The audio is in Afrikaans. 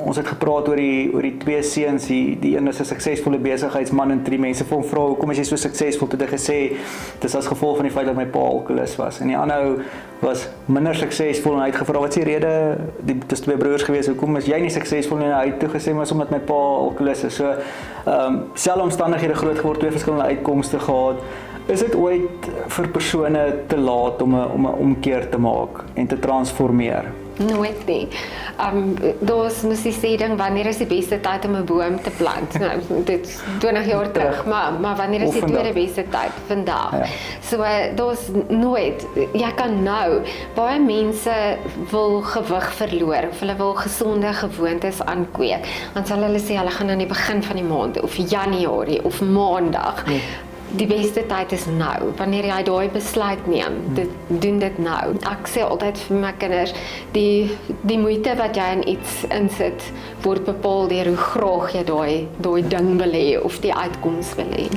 ons het gepraat oor die twee seuns, die een is 'n suksesvolle besigheidsman en 3 mense vir hom vra, hoekom is jy so suksesvol? Toe het hy gesê, dis as gevolg van die feit dat my pa alkoholist was. En die ander ou was minder suksesvol en hy het gevra, wat is die rede, dis 2 broers gewees, hoekom is jy nie suksesvol nie? En hy het toe gesê, maar omdat my pa alkoholist is. So, selfe omstandighede groot geword, 2 verskillende uitkomste gehad. Is dit ooit vir persone te laat om 'n omkeer te maak en te transformeer? Nooit nie. Daar's mos die sê ding, wanneer is die beste tyd om 'n boom te plant? Nou, dit is 20 jaar terug, maar wanneer is die tweede beste tyd? Vandag. Ja. So, daar's nooit, jy kan nou, baie mense wil gewig verloor, of hulle wil gesonde gewoontes aankweek, dan sal hulle sê, hulle gaan aan die begin van die maand, of Januarie, of Maandag. Ja. Die beste tyd is nou, wanneer jy daai besluit neem, doen dit nou. Ek sê altyd vir my kinders, die moeite wat jy in iets insit, word bepaal deur hoe graag jy daai ding wil hê, of die uitkoms wil hê.